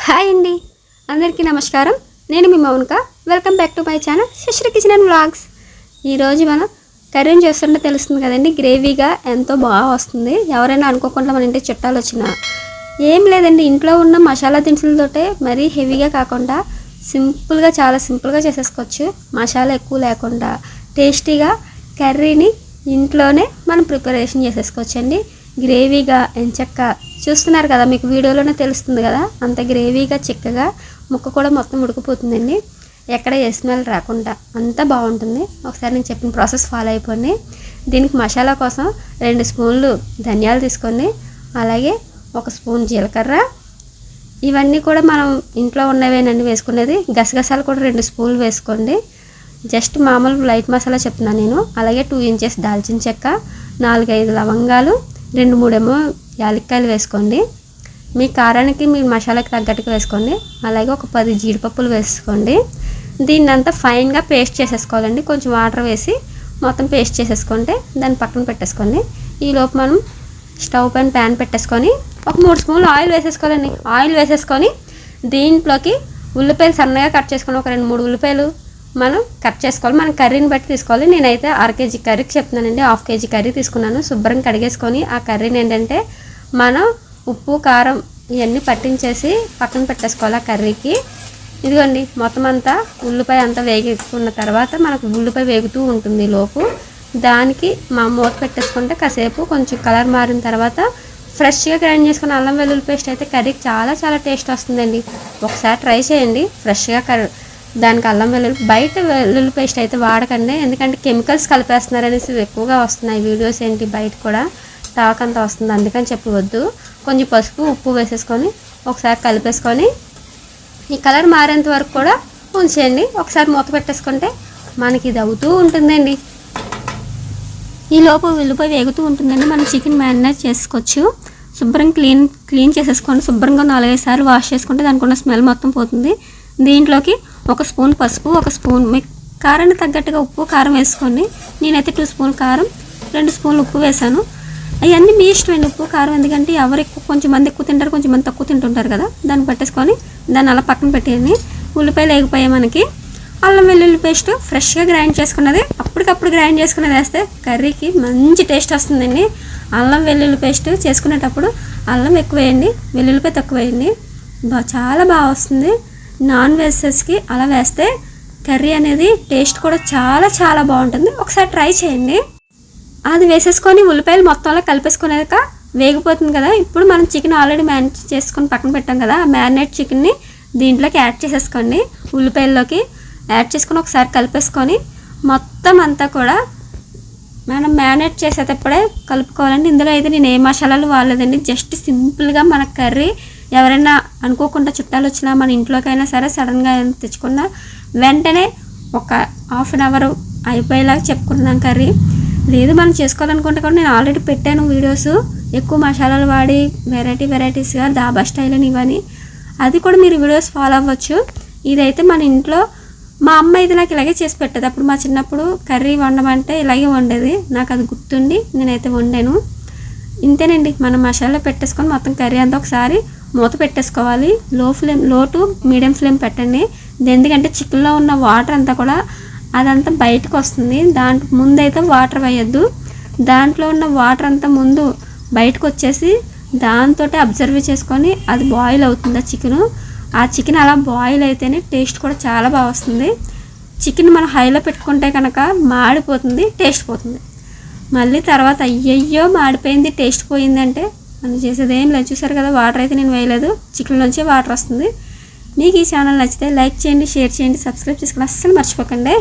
Hi అండి, అందరికీ నమస్కారం. నేను మీ Mounika. Welcome back to my channel Shishri kitchen and vlogs. ఈరోజు మనం కర్రీని చేస్తుంటే తెలుస్తుంది కదండి, గ్రేవీగా ఎంతో బాగా వస్తుంది. ఎవరైనా అనుకోకుండా మన ఇంటికి చుట్టాలు వచ్చినా ఏం లేదండి, ఇంట్లో ఉన్న మసాలా దినుసులతోటే మరీ హెవీగా కాకుండా సింపుల్గా, చాలా సింపుల్గా చేసేసుకోవచ్చు. మసాలా ఎక్కువ లేకుండా టేస్టీగా కర్రీని ఇంట్లోనే మనం ప్రిపరేషన్ చేసేసుకోవచ్చండి. గ్రేవీగా ఎంచక్క చూస్తున్నారు కదా, మీకు వీడియోలోనే తెలుస్తుంది కదా, అంత గ్రేవీగా చిక్కగా ముక్క కూడా మొత్తం ఉడికిపోతుందండి. ఎక్కడ ఏ స్మెల్ రాకుండా అంతా బాగుంటుంది. ఒకసారి నేను చెప్పిన ప్రాసెస్ ఫాలో అయిపోండి. దీనికి మసాలా కోసం 2 స్పూన్లు ధనియాలు తీసుకోండి, అలాగే 1 స్పూన్ జీలకర్ర. ఇవన్నీ కూడా మనం ఇంట్లో ఉన్నవేనండి వేసుకునేది. గసగసాలు కూడా 2 స్పూన్లు వేసుకోండి. జస్ట్ మామూలు లైట్ మసాలా చెప్తున్నాను నేను. అలాగే 2 ఇంచెస్ దాల్చిన చెక్క, 4-5 లవంగాలు, 2-3 యాలక్కాయలు వేసుకోండి. మీ కారానికి మీ మసాలాకి తగ్గట్టుగా వేసుకోండి. అలాగే ఒక 10 జీడిపప్పులు వేసుకోండి. దీన్ని అంతా ఫైన్గా పేస్ట్ చేసేసుకోవాలండి. కొంచెం వాటర్ వేసి మొత్తం పేస్ట్ చేసేసుకుంటే దాన్ని పక్కన పెట్టేసుకోండి. ఈలోపు మనం స్టవ్ పైన ప్యాన్ పెట్టేసుకొని ఒక 3 స్పూన్లు ఆయిల్ వేసేసుకోవాలండి. ఆయిల్ వేసేసుకొని దీంట్లోకి ఉల్లిపాయలు సన్నగా కట్ చేసుకొని ఒక 2-3 ఉల్లిపాయలు మనం కట్ చేసుకోవాలి. మనం కర్రీని బట్టి తీసుకోవాలి. నేనైతే 1/2 కేజీ కర్రీకి చెప్తున్నానండి. 1/2 కేజీ కర్రీ తీసుకున్నాను. శుభ్రం కడిగేసుకొని ఆ కర్రీని ఏంటంటే మనం ఉప్పు కారం ఇవన్నీ పట్టించేసి పక్కన పెట్టేసుకోవాలి. ఆ కర్రీకి ఇదిగోండి మొత్తం అంతా ఉల్లిపాయ అంతా వేగుకున్న తర్వాత మనకు ఉల్లిపాయ వేగుతూ ఉంటుంది. లోపు దానికి మూత పెట్టేసుకుంటే కాసేపు కొంచెం కలర్ మారిన తర్వాత ఫ్రెష్గా గ్రైండ్ చేసుకున్న అల్లం వెల్లుల్లి పేస్ట్ అయితే కర్రీకి చాలా చాలా టేస్ట్ వస్తుందండి. ఒకసారి ట్రై చేయండి. ఫ్రెష్గా దానికి అల్లం వెల్లుల్లి, బయట వెల్లుల్లి పేస్ట్ అయితే వాడకండి, ఎందుకంటే కెమికల్స్ కలిపేస్తున్నారు అనేసి ఎక్కువగా వస్తున్నాయి వీడియోస్. ఏంటి బయట కూడా టాక్ అంతా వస్తుంది, అందుకని చెప్పవద్దు. కొంచెం పసుపు ఉప్పు వేసేసుకొని ఒకసారి కలిపేసుకొని ఈ కలర్ మారేంత వరకు కూడా ఉంచేయండి. ఒకసారి మూత పెట్టేసుకుంటే మనకి ఇది అవుతూ ఉంటుందండి. ఈ లోపు ఉల్లిపాయ వేగుతూ ఉంటుందండి. మనం చికెన్ మ్యారినేట్ చేసుకోవచ్చు. శుభ్రం క్లీన్ చేసేసుకోండి. శుభ్రంగా 4-5 సార్లు వాష్ చేసుకుంటే దానికి ఉన్న స్మెల్ మొత్తం పోతుంది. దీంట్లోకి 1 స్పూన్ పసుపు, 1 స్పూన్ మీ కారానికి తగ్గట్టుగా ఉప్పు కారం వేసుకోండి. నేనైతే 2 స్పూన్ కారం, 2 స్పూన్లు ఉప్పు వేసాను. అవన్నీ మీ ఇష్టమండి ఉప్పు కారం, ఎందుకంటే ఎవరు ఎక్కువ, కొంచెం మంది ఎక్కువ తింటారు, కొంచెం మంది తక్కువ తింటుంటారు కదా. దాన్ని పట్టేసుకొని దాన్ని అలా పక్కన పెట్టేయండి. ఉల్లిపాయలు వేగిపోయాయి. మనకి అల్లం వెల్లుల్లి పేస్ట్ ఫ్రెష్గా గ్రైండ్ చేసుకున్నది, అప్పటికప్పుడు గ్రైండ్ చేసుకున్నది వేస్తే కర్రీకి మంచి టేస్ట్ వస్తుందండి. అల్లం వెల్లుల్లి పేస్ట్ చేసుకునేటప్పుడు అల్లం ఎక్కువ వేయండి, వెల్లుల్లిపాయ తక్కువ వేయండి, చాలా బాగా వస్తుంది. నాన్ వెజ్కి అలా వేస్తే కర్రీ అనేది టేస్ట్ కూడా చాలా చాలా బాగుంటుంది. ఒకసారి ట్రై చేయండి. అది వేసేసుకొని ఉల్లిపాయలు మొత్తం అలా కలిపేసుకునేక వేగిపోతుంది కదా. ఇప్పుడు మనం చికెన్ ఆల్రెడీ మ్యారినేట్ చేసుకొని పక్కన పెట్టాం కదా, ఆ మ్యారినేట్ చికెన్ని దీంట్లోకి యాడ్ చేసేసుకోండి. ఉల్లిపాయల్లోకి యాడ్ చేసుకొని ఒకసారి కలిపేసుకొని మొత్తం అంతా కూడా మనం మ్యారినేట్ చేసేటప్పుడే కలుపుకోవాలండి. ఇందులో అయితే నేను ఏ మసాలాలు వాడలేదండి. జస్ట్ సింపుల్గా మన కర్రీ ఎవరైనా అనుకోకుండా చుట్టాలు వచ్చినా మన ఇంట్లోకైనా సరే సడన్గా తెచ్చుకున్నా వెంటనే ఒక 1/2 అవర్ అయిపోయేలాగా చెప్పుకున్నాం కర్రీ. లేదు మనం చేసుకోవాలనుకుంటే కూడా నేను ఆల్రెడీ పెట్టాను వీడియోస్, ఎక్కువ మసాలాలు వాడి వెరైటీస్గా దాబా స్టైల్ అని ఇవని, అది కూడా మీరు వీడియోస్ ఫాలో అవ్వచ్చు. ఇదైతే మన ఇంట్లో మా అమ్మ అయితే నాకు ఇలాగే చేసి పెట్టేది. అప్పుడు మా చిన్నప్పుడు కర్రీ వండమంటే ఇలాగే వండేది, నాకు అది గుర్తుండి నేనైతే వండాను. ఇంతేనండి. మనం మసాలా పెట్టేసుకొని మొత్తం కర్రీ అంతా ఒకసారి మూత పెట్టేసుకోవాలి. లో టు మీడియం ఫ్లేమ్ పెట్టండి. ఎందుకంటే చికెన్లో ఉన్న వాటర్ అంతా కూడా అదంతా బయటకు వస్తుంది. దాంట్లో ముందైతే వాటర్ వేయద్దు. దాంట్లో ఉన్న వాటర్ అంతా ముందు బయటకు వచ్చేసి దాంతో అబ్జర్వ్ చేసుకొని అది బాయిల్ అవుతుంది ఆ చికెన్ అలా బాయిల్ అయితేనే టేస్ట్ కూడా చాలా బాగా వస్తుంది. చికెన్ మనం హైలో పెట్టుకుంటే కనుక మాడిపోతుంది, టేస్ట్ పోతుంది. మళ్ళీ తర్వాత అయ్యయ్యో మాడిపోయింది, టేస్ట్ పోయిందంటే మనం చేసేది ఏం లేదు. చూసారు కదా, వాటర్ అయితే నేను వేయలేదు, చికెన్ నుంచి వాటర్ వస్తుంది. మీకు ఈ ఛానల్ నచ్చితే లైక్ చేయండి, షేర్ చేయండి, సబ్స్క్రైబ్ చేసుకుని అస్సలు మర్చిపోకండి.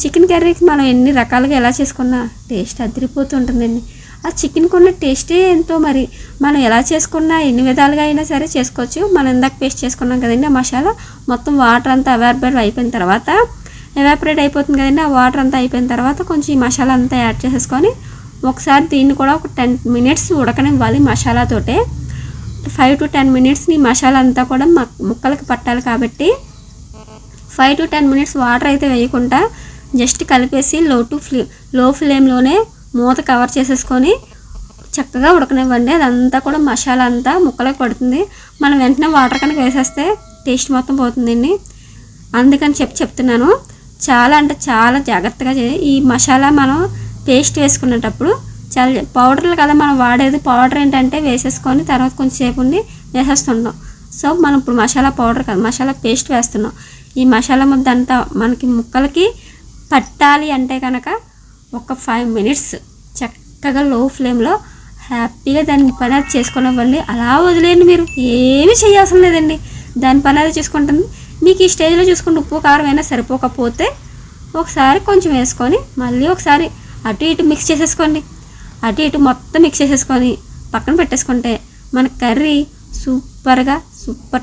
చికెన్ కర్రీకి మనం ఎన్ని రకాలుగా ఎలా చేసుకున్నా టేస్ట్ అదిరిపోతుంటుందండి. ఆ చికెన్కి ఉన్న టేస్టే ఎంతో. మరి మనం ఎలా చేసుకున్నా ఎన్ని విధాలుగా అయినా సరే చేసుకోవచ్చు. మనం ఇందాక పేస్ట్ చేసుకున్నాం కదండి, ఆ మసాలా మొత్తం వాటర్ అంతా ఎవాపరేట్ అయిపోతుంది కదండి. ఆ వాటర్ అంతా అయిపోయిన తర్వాత కొంచెం ఈ మసాలా అంతా యాడ్ చేసేసుకొని ఒకసారి దీన్ని కూడా ఒక 10 మినిట్స్ ఉడకనివ్వాలి మసాలాతోటే. 5 to 10 మినిట్స్ ఈ మసాలా అంతా కూడా ముక్కలకి పట్టాలి కాబట్టి 5 to 10 మినిట్స్ వాటర్ అయితే వేయకుండా జస్ట్ కలిపేసి లో ఫ్లేమ్లోనే మూత కవర్ చేసేసుకొని చక్కగా ఉడకనివ్వండి. అదంతా కూడా మసాలా అంతా ముక్కలకు పడుతుంది. మనం వెంటనే వాటర్ కనుక వేసేస్తే టేస్ట్ మొత్తం పోతుందండి. అందుకని చెప్తున్నాను. చాలా అంటే చాలా జాగ్రత్తగా ఈ మసాలా మనం పేస్ట్ వేసుకునేటప్పుడు చాలా పౌడర్లు కదా మనం వాడేది. పౌడర్ ఏంటంటే వేసేసుకొని తర్వాత కొంచెంసేపు ఉండి వేసేస్తుంటాం. సో మనం ఇప్పుడు మసాలా పౌడర్ కాదు, మసాలా పేస్ట్ వేస్తున్నాం. ఈ మసాలా ముద్ద అంతా మనకి ముక్కలకి పట్టాలి అంటే కనుక ఒక 5 minutes చక్కగా లో ఫ్లేమ్లో హ్యాపీగా దాని పని అది చేసుకునేవ్వండి. అలా వదిలేయండి, మీరు ఏమీ చేయాల్సిన లేదండి. దాని పని అది చేసుకుంటుంది. మీకు ఈ స్టేజ్లో చూసుకుంటే ఉప్పు కారం అయినా సరిపోకపోతే ఒకసారి కొంచెం వేసుకొని మళ్ళీ ఒకసారి అటు ఇటు మిక్స్ చేసేసుకోండి. అటు ఇటు మొత్తం మిక్స్ చేసేసుకొని పక్కన పెట్టేసుకుంటే మన కర్రీ సూపర్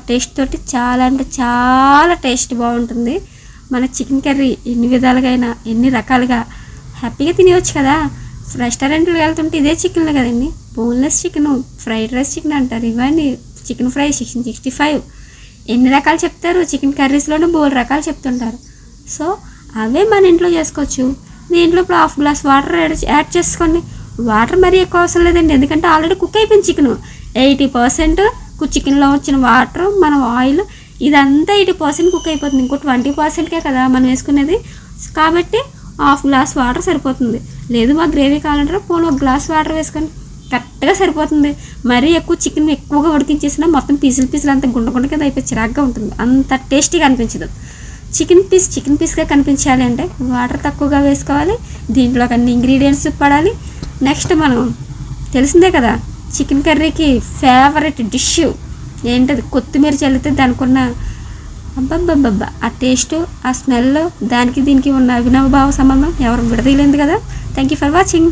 టేస్ట్ తోటి చాలా అంటే చాలా టేస్ట్ బాగుంటుంది. మన చికెన్ కర్రీ ఎన్ని విధాలుగా అయినా ఎన్ని రకాలుగా హ్యాపీగా తినేవచ్చు కదా. రెస్టారెంట్లు వెళ్తుంటే ఇదే చికెన్లే కదండి. Boneless chicken, fried rice chicken అంటారు, ఇవన్నీ చికెన్ ఫ్రై, చికెన్ 65 ఎన్ని రకాలు చెప్తారు. చికెన్ కర్రీస్లోనే బోల్ రకాలు చెప్తుంటారు. సో అవే మన ఇంట్లో చేసుకోవచ్చు. దీంట్లో ఇప్పుడు 1/2 glass వాటర్ యాడ్ చేసుకోండి. వాటర్ మరీ ఎక్కువ అవసరం లేదండి, ఎందుకంటే ఆల్రెడీ కుక్ అయిపోయింది చికెను. 80% చికెన్లో వచ్చిన వాటర్, మనం ఆయిల్ ఇదంతా 80% కుక్ అయిపోతుంది. ఇంకో 20%కే కదా మనం వేసుకునేది. కాబట్టి 1/2 glass వాటర్ సరిపోతుంది. లేదు మా గ్రేవీ కావాలంటే పోనీ 1 glass వాటర్ వేసుకొని కరెక్ట్గా సరిపోతుంది. మరీ ఎక్కువ చికెన్ ఎక్కువగా ఉడికించేసినా మొత్తం పీసులు అంతా గుండ కింద అయిపోయి చిరాగ్గా ఉంటుంది, అంత టేస్టీగా అనిపించదు. చికెన్ పీస్గా కనిపించాలి అంటే వాటర్ తక్కువగా వేసుకోవాలి. దీంట్లోకి అన్ని ఇంగ్రీడియంట్స్ పడాలి. నెక్స్ట్ మనం తెలిసిందే కదా చికెన్ కర్రీకి ఫేవరెట్ డిష్ ఏంటది, కొత్తిమీర చల్లితే దానికి ఉన్న అబ్బబ్బబ్బబ్బా ఆ టేస్ట్, ఆ స్మెల్, దానికి దీనికి ఉన్న అవినాభావ సంబంధం ఎవరు విడదీయలేదు కదా. Thank you for watching.